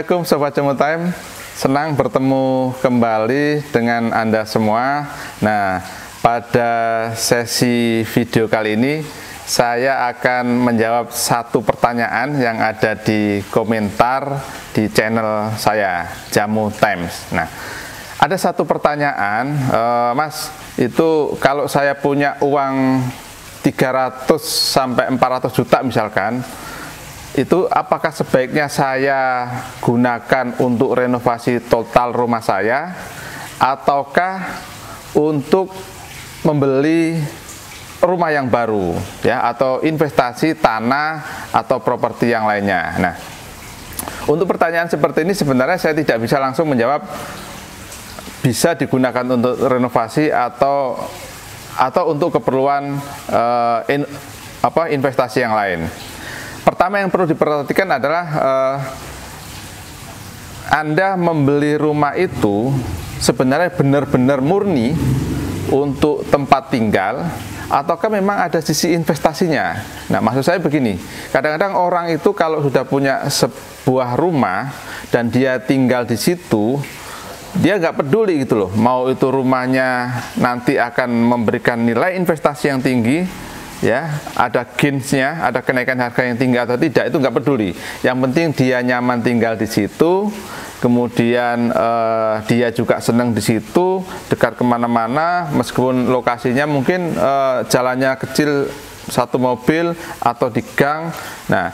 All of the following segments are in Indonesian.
Assalamualaikum Sobat Jamu Time, senang bertemu kembali dengan Anda semua. Nah, pada sesi video kali ini saya akan menjawab satu pertanyaan yang ada di komentar di channel saya, Jamu Times. Nah, ada satu pertanyaan, Mas, itu kalau saya punya uang 300 sampai 400 juta misalkan, itu apakah sebaiknya saya gunakan untuk renovasi total rumah saya ataukah untuk membeli rumah yang baru ya, atau investasi tanah atau properti yang lainnya. Nah, untuk pertanyaan seperti ini sebenarnya saya tidak bisa langsung menjawab bisa digunakan untuk renovasi atau untuk keperluan investasi yang lain. Pertama yang perlu diperhatikan adalah Anda membeli rumah itu sebenarnya benar-benar murni untuk tempat tinggal ataukah memang ada sisi investasinya. Nah, maksud saya begini, kadang-kadang orang itu kalau sudah punya sebuah rumah dan dia tinggal di situ, dia nggak peduli gitu loh, mau itu rumahnya nanti akan memberikan nilai investasi yang tinggi ya, ada gainsnya, ada kenaikan harga yang tinggi atau tidak, itu nggak peduli. Yang penting dia nyaman tinggal di situ, kemudian dia juga senang di situ, dekat kemana-mana, meskipun lokasinya mungkin jalannya kecil, satu mobil atau di gang. Nah,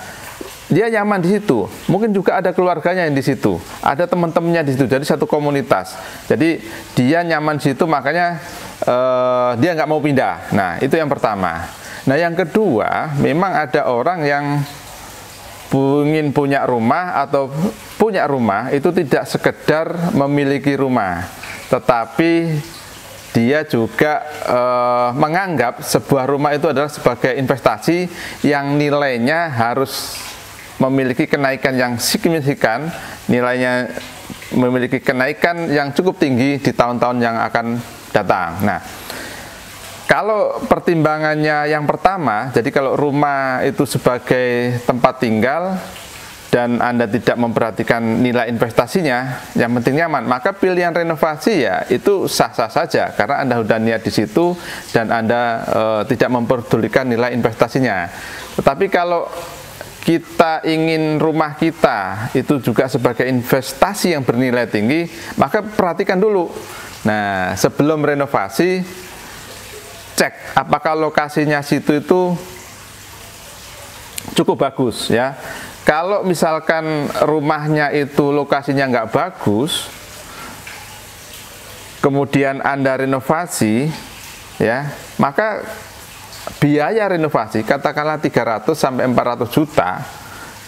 dia nyaman di situ. Mungkin juga ada keluarganya yang di situ, ada teman-temannya di situ, jadi satu komunitas. Jadi dia nyaman di situ, makanya dia nggak mau pindah. Nah, itu yang pertama. Nah, yang kedua, memang ada orang yang ingin punya rumah atau punya rumah itu tidak sekedar memiliki rumah, tetapi dia juga menganggap sebuah rumah itu adalah sebagai investasi yang nilainya harus memiliki kenaikan yang signifikan, nilainya memiliki kenaikan yang cukup tinggi di tahun-tahun yang akan datang. Nah, kalau pertimbangannya yang pertama, jadi kalau rumah itu sebagai tempat tinggal dan Anda tidak memperhatikan nilai investasinya, yang penting nyaman, maka pilihan renovasi ya itu sah-sah saja karena Anda sudah niat di situ dan Anda tidak memperdulikan nilai investasinya. Tetapi kalau kita ingin rumah kita itu juga sebagai investasi yang bernilai tinggi, maka perhatikan dulu. Nah, sebelum renovasi, cek apakah lokasinya situ itu cukup bagus ya. Kalau misalkan rumahnya itu lokasinya nggak bagus, kemudian Anda renovasi ya, maka biaya renovasi katakanlah 300 sampai 400 juta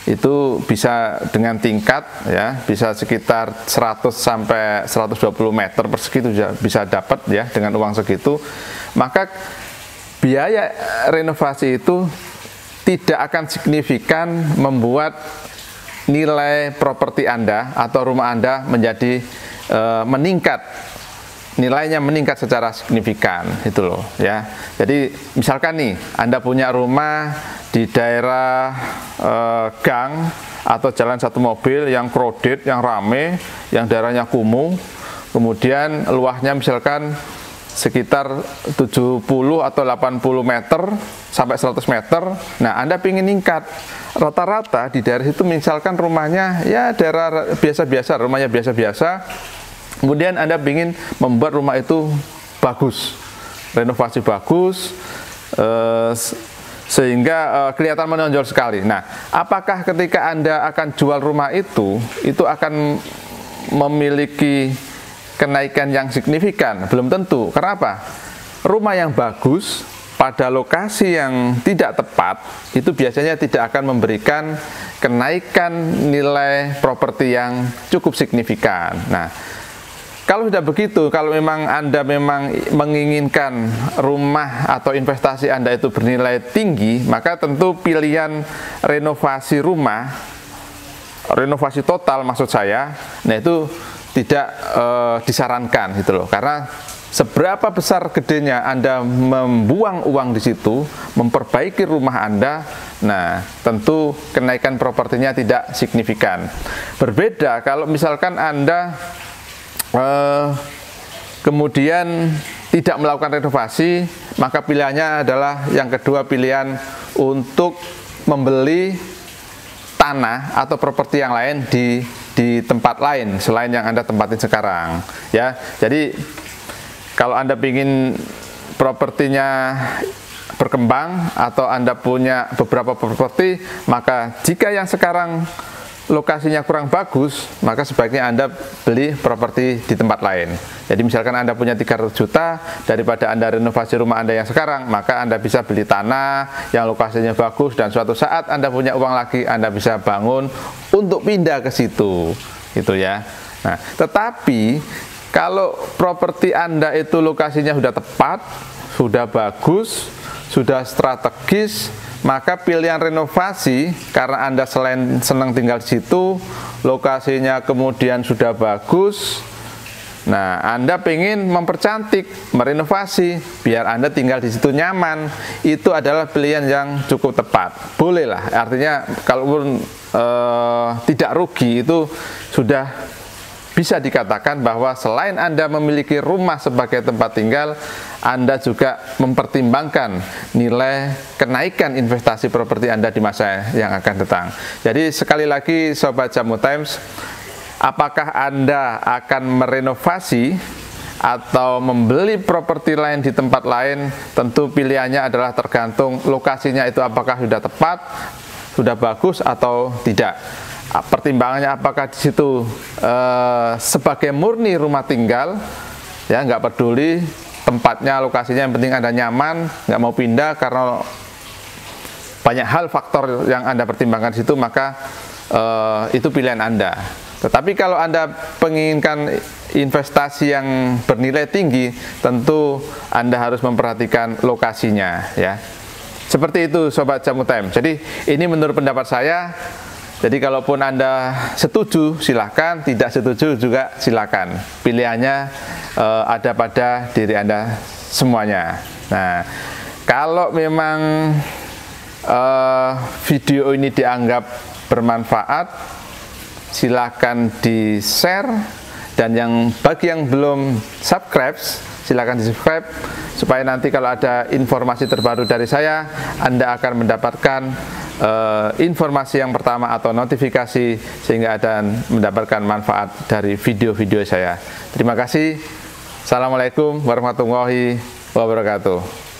itu bisa dengan tingkat ya, bisa sekitar 100 sampai 120 meter persegi itu bisa dapat ya dengan uang segitu. Maka biaya renovasi itu tidak akan signifikan membuat nilai properti Anda atau rumah Anda menjadi meningkat, nilainya meningkat secara signifikan itu loh ya. Jadi misalkan nih Anda punya rumah di daerah gang atau jalan satu mobil yang crowded, yang rame, yang daerahnya kumuh, kemudian luasnya misalkan sekitar 70 atau 80 meter sampai 100 meter. Nah, Anda ingin ningkat, rata-rata di daerah itu misalkan rumahnya ya daerah biasa-biasa, rumahnya biasa-biasa, kemudian Anda ingin membuat rumah itu bagus, renovasi bagus, sehingga kelihatan menonjol sekali. Nah, apakah ketika Anda akan jual rumah itu akan memiliki kenaikan yang signifikan? Belum tentu. Karena apa? Rumah yang bagus pada lokasi yang tidak tepat itu biasanya tidak akan memberikan kenaikan nilai properti yang cukup signifikan. Nah, kalau sudah begitu, kalau memang Anda memang menginginkan rumah atau investasi Anda itu bernilai tinggi, maka tentu pilihan renovasi rumah, renovasi total maksud saya, nah itu tidak disarankan gitu loh. Karena seberapa besar gedenya Anda membuang uang di situ, memperbaiki rumah Anda, nah tentu kenaikan propertinya tidak signifikan. Berbeda kalau misalkan Anda kemudian tidak melakukan renovasi, maka pilihannya adalah yang kedua, pilihan untuk membeli tanah atau properti yang lain di tempat lain selain yang Anda tempatin sekarang, ya. Jadi kalau Anda ingin propertinya berkembang atau Anda punya beberapa properti, maka jika yang sekarang lokasinya kurang bagus, maka sebaiknya Anda beli properti di tempat lain. Jadi misalkan Anda punya 300 juta, daripada Anda renovasi rumah Anda yang sekarang, maka Anda bisa beli tanah yang lokasinya bagus, dan suatu saat Anda punya uang lagi, Anda bisa bangun untuk pindah ke situ, gitu ya. Nah, tetapi kalau properti Anda itu lokasinya sudah tepat, sudah bagus, sudah strategis, maka pilihan renovasi, karena Anda selain senang tinggal di situ, lokasinya kemudian sudah bagus, nah Anda pengen mempercantik, merenovasi, biar Anda tinggal di situ nyaman, itu adalah pilihan yang cukup tepat. Bolehlah, artinya kalaupun tidak rugi, itu sudah bisa dikatakan bahwa selain Anda memiliki rumah sebagai tempat tinggal, Anda juga mempertimbangkan nilai kenaikan investasi properti Anda di masa yang akan datang. Jadi sekali lagi Sobat Jamu Times, apakah Anda akan merenovasi atau membeli properti lain di tempat lain? Tentu pilihannya adalah tergantung lokasinya itu apakah sudah tepat, sudah bagus atau tidak. Pertimbangannya apakah di situ sebagai murni rumah tinggal, ya nggak peduli tempatnya, lokasinya, yang penting Anda nyaman, nggak mau pindah karena banyak hal faktor yang Anda pertimbangkan di situ, maka itu pilihan Anda. Tetapi kalau Anda menginginkan investasi yang bernilai tinggi, tentu Anda harus memperhatikan lokasinya, ya. Seperti itu Sobat Jamu Time. Jadi ini menurut pendapat saya. Jadi kalaupun Anda setuju silahkan, tidak setuju juga silahkan. Pilihannya ada pada diri Anda semuanya. Nah, kalau memang video ini dianggap bermanfaat, silahkan di-share, dan bagi yang belum subscribe, silahkan di-subscribe, supaya nanti kalau ada informasi terbaru dari saya, Anda akan mendapatkan informasi yang pertama atau notifikasi, sehingga Anda mendapatkan manfaat dari video-video saya. Terima kasih. Assalamualaikum warahmatullahi wabarakatuh.